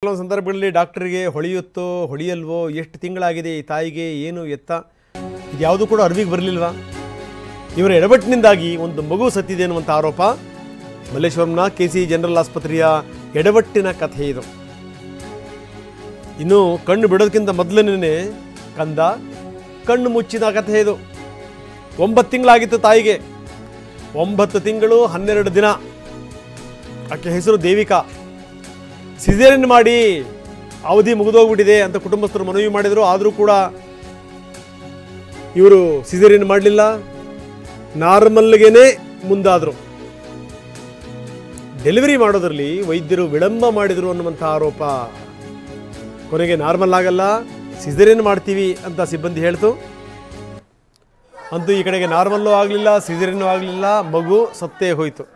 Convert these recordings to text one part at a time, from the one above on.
ಕೆಲವೊಂದು ಸಂದರ್ಭಗಳಲ್ಲಿ ಡಾಕ್ಟರ್ಗೆ ಹೊಳೆಯುತ್ತೋ ಹೊಳೆಯಲ್ವೋ ಎಷ್ಟು ತಿಂಗಳಾಗಿದೆ ಈ ತಾಯಿಗೆ ಏನು ಎತ್ತ ಇದು ಯಾವುದೂ ಕೂಡ ಅರಿವಿಗೆ ಬರಲಿಲ್ವಾ? ಇವರ ಎಡವಟ್ಟಿನಿಂದಾಗಿ ಒಂದು ಮಗು ಸತ್ತಿದೆ ಅನ್ನುವಂಥ ಆರೋಪ. ಮಲ್ಲೇಶ್ವರಂನ KC ಜನರಲ್ ಆಸ್ಪತ್ರೆಯ ಎಡವಟ್ಟಿನ ಕಥೆ ಇದು. ಇನ್ನು ಕಣ್ಣು ಬಿಡೋದಕ್ಕಿಂತ ಮೊದಲನೇ ಕಂದ ಕಣ್ಣು ಮುಚ್ಚಿದ ಕಥೆ ಇದು. 9 ತಿಂಗಳಾಗಿತ್ತು ತಾಯಿಗೆ. 9 ತಿಂಗಳು 12 ದಿನ. ಆಕೆ ಹೆಸರು ದೇವಿಕಾ. ಸಿಸೇರಿಯನ್ ಮಾಡಿ ಅವಧಿ ಮುಗಿದೋಗ್ಬಿಟ್ಟಿದೆ ಅಂತ ಕುಟುಂಬಸ್ಥರು ಮನವಿ ಮಾಡಿದರು. ಆದರೂ ಕೂಡ ಇವರು ಸಿಸೇರಿಯನ್ ಮಾಡಲಿಲ್ಲ, ನಾರ್ಮಲ್ಗೆನೇ ಮುಂದಾದರು. ಡೆಲಿವರಿ ಮಾಡೋದ್ರಲ್ಲಿ ವೈದ್ಯರು ವಿಳಂಬ ಮಾಡಿದರು ಅನ್ನುವಂಥ ಆರೋಪ. ಕೊನೆಗೆ ನಾರ್ಮಲ್ ಆಗಲ್ಲ, ಸಿಸೇರಿಯನ್ ಮಾಡ್ತೀವಿ ಅಂತ ಸಿಬ್ಬಂದಿ ಹೇಳ್ತು. ಅಂತೂ ಈ ಕಡೆಗೆ ನಾರ್ಮಲ್ಲೂ ಆಗಲಿಲ್ಲ, ಸಿಸೇರಿಯನ್ನೂ ಆಗಲಿಲ್ಲ, ಮಗು ಸತ್ತೇ ಹೋಯಿತು.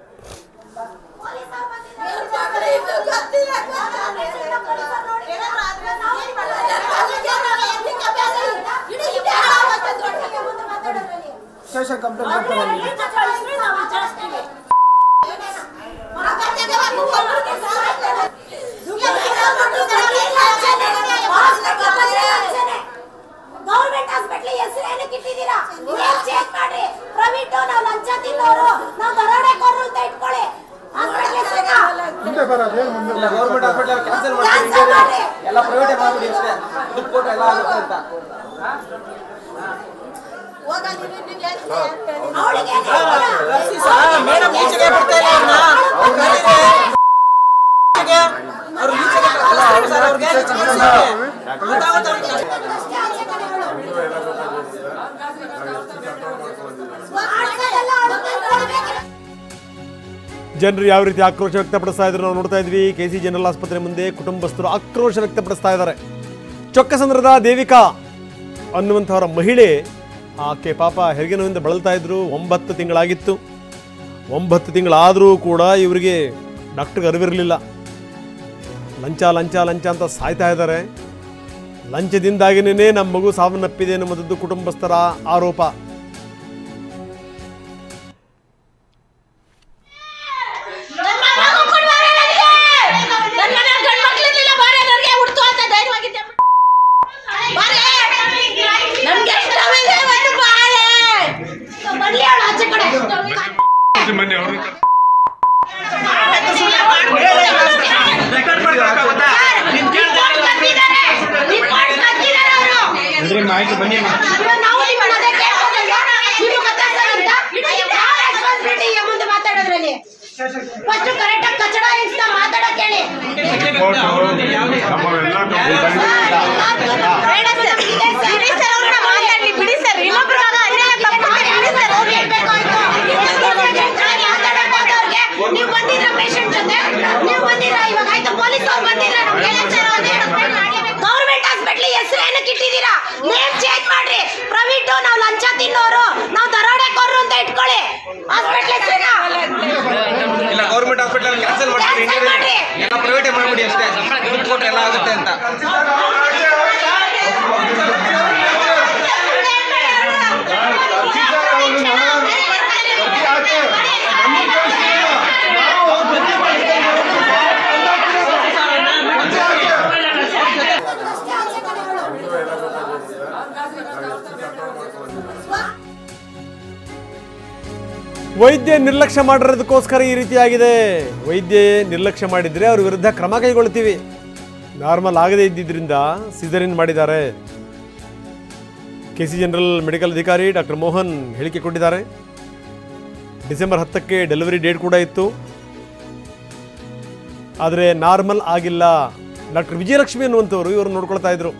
ಜನರು ಯಾವ ರೀತಿ ಆಕ್ರೋಶ ವ್ಯಕ್ತಪಡಿಸ್ತಾ ಇದ್ರು ನಾವು ನೋಡ್ತಾ ಇದ್ವಿ. KC ಜನರಲ್ ಆಸ್ಪತ್ರೆ ಮುಂದೆ ಕುಟುಂಬಸ್ಥರು ಆಕ್ರೋಶ ವ್ಯಕ್ತಪಡಿಸ್ತಾ ಇದ್ದಾರೆ. ಚೊಕ್ಕಸಂದ್ರದ ದೇವಿಕಾ ಅನ್ನುವಂಥವರ ಮಹಿಳೆ, ಆಕೆ ಪಾಪ ಹೆರಿಗೆ ನೋವಿಂದ ಬಳಲ್ತಾ ಇದ್ರು. 9 ತಿಂಗಳಾಗಿತ್ತು. 9 ತಿಂಗಳಾದರೂ ಕೂಡ ಇವರಿಗೆ ಡಾಕ್ಟರ್ಗೆ ಅರಿವಿರಲಿಲ್ಲ. ಲಂಚ ಲಂಚ ಲಂಚ ಅಂತ ಸಾಯ್ತಾ ಇದ್ದಾರೆ. ಲಂಚದಿಂದಾಗಿನೇ ನಮ್ಮ ಮಗು ಸಾವನ್ನಪ್ಪಿದೆ ಎನ್ನುವಂಥದ್ದು ಕುಟುಂಬಸ್ಥರ ಆರೋಪ. ವೈದ್ಯ ನಿರ್ಲಕ್ಷ್ಯ ಮಾಡಿರೋದಕ್ಕೋಸ್ಕರ ಈ ರೀತಿಯಾಗಿದೆ. ವೈದ್ಯ ನಿರ್ಲಕ್ಷ್ಯ ಮಾಡಿದರೆ ಅವ್ರ ವಿರುದ್ಧ ಕ್ರಮ ಕೈಗೊಳ್ತೀವಿ. ನಾರ್ಮಲ್ ಆಗದೇ ಇದ್ದಿದ್ದರಿಂದ ಸಿಸೇರಿಯನ್ ಮಾಡಿದ್ದಾರೆ. KC ಜನರಲ್ ಮೆಡಿಕಲ್ ಅಧಿಕಾರಿ ಡಾಕ್ಟರ್ ಮೋಹನ್ ಹೇಳಿಕೆ ಕೊಟ್ಟಿದ್ದಾರೆ. ಡಿಸೆಂಬರ್ 10ಕ್ಕೆ ಡೆಲಿವರಿ ಡೇಟ್ ಕೂಡ ಇತ್ತು, ಆದರೆ ನಾರ್ಮಲ್ ಆಗಿಲ್ಲ. ಡಾಕ್ಟರ್ ವಿಜಯಲಕ್ಷ್ಮಿ ಅನ್ನುವಂಥವ್ರು ಇವರು ನೋಡ್ಕೊಳ್ತಾ ಇದ್ರು.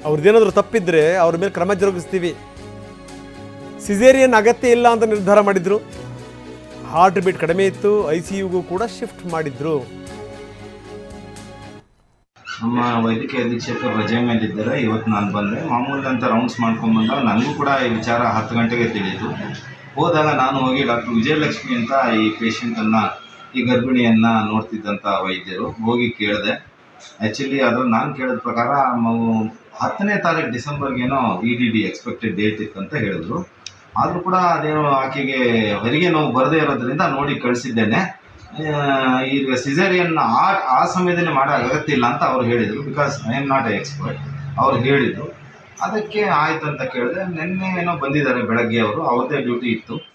ಅವ್ರದ್ದೇನಾದರೂ ತಪ್ಪಿದ್ರೆ ಅವ್ರ ಮೇಲೆ ಕ್ರಮ ಜರುಗಿಸ್ತೀವಿ. ಸಿಸೇರಿಯನ್ ಅಗತ್ಯ ಇಲ್ಲ ಅಂತ ನಿರ್ಧಾರ ಮಾಡಿದ್ರು. ಹಾರ್ಟ್ ಬೀಟ್ ಕಡಿಮೆ ಇತ್ತು, ICUಗೂ ಕೂಡ ಶಿಫ್ಟ್ ಮಾಡಿದ್ರು. ನಮ್ಮ ವೈದ್ಯಕೀಯ ಅಧೀಕ್ಷಕರು ರಜೆ ಮೇಲಿದ್ದಾರೆ. ಇವತ್ತು ನಾನು ಬಂದೆ. ಮಾಮೂಲಿ ಅಂತ ರೌಂಡ್ಸ್ ಮಾಡ್ಕೊಂಡ್ಬಂದಾಗ ನನಗೂ ಕೂಡ ಈ ವಿಚಾರ 10 ಗಂಟೆಗೆ ತಿಳಿಯಿತು. ಹೋದಾಗ ನಾನು ಹೋಗಿ ಡಾಕ್ಟರ್ ವಿಜಯಲಕ್ಷ್ಮಿ ಅಂತ ಈ ಪೇಷಂಟನ್ನು, ಈ ಗರ್ಭಿಣಿಯನ್ನು ನೋಡ್ತಿದ್ದಂಥ ವೈದ್ಯರು, ಹೋಗಿ ಕೇಳಿದೆ. ಆ್ಯಕ್ಚುಲಿ ಅದ್ರಲ್ಲಿ ನಾನು ಕೇಳಿದ ಪ್ರಕಾರ 10ನೇ ತಾರೀಕು ಡಿಸೆಂಬರ್ಗೇನೋ EDD ಎಕ್ಸ್ಪೆಕ್ಟೆಡ್ ಡೇಟ್ ಇತ್ತಂತ ಹೇಳಿದ್ರು. ಆದರೂ ಕೂಡ ಅದೇನೋ ಆಕೆಗೆ ಹೆರಿಗೆ ನೋವು ಬರದೇ ಇರೋದ್ರಿಂದ ನೋಡಿ ಕಳಿಸಿದ್ದೇನೆ. ಈಗ ಸಿಸೇರಿಯನ್ ಆ ಸಮಯದಲ್ಲಿ ಮಾಡೋ ಅಗತ್ಯ ಇಲ್ಲ ಅಂತ ಅವ್ರು ಹೇಳಿದರು. Because I am not A expert. ಅವ್ರು ಹೇಳಿದರು. ಅದಕ್ಕೆ ಆಯ್ತು ಅಂತ ಕೇಳಿದೆ. ನಿನ್ನೆ ಏನೋ ಬಂದಿದ್ದಾರೆ ಬೆಳಗ್ಗೆ, ಅವ್ರದ್ದೇ ಡ್ಯೂಟಿ ಇತ್ತು.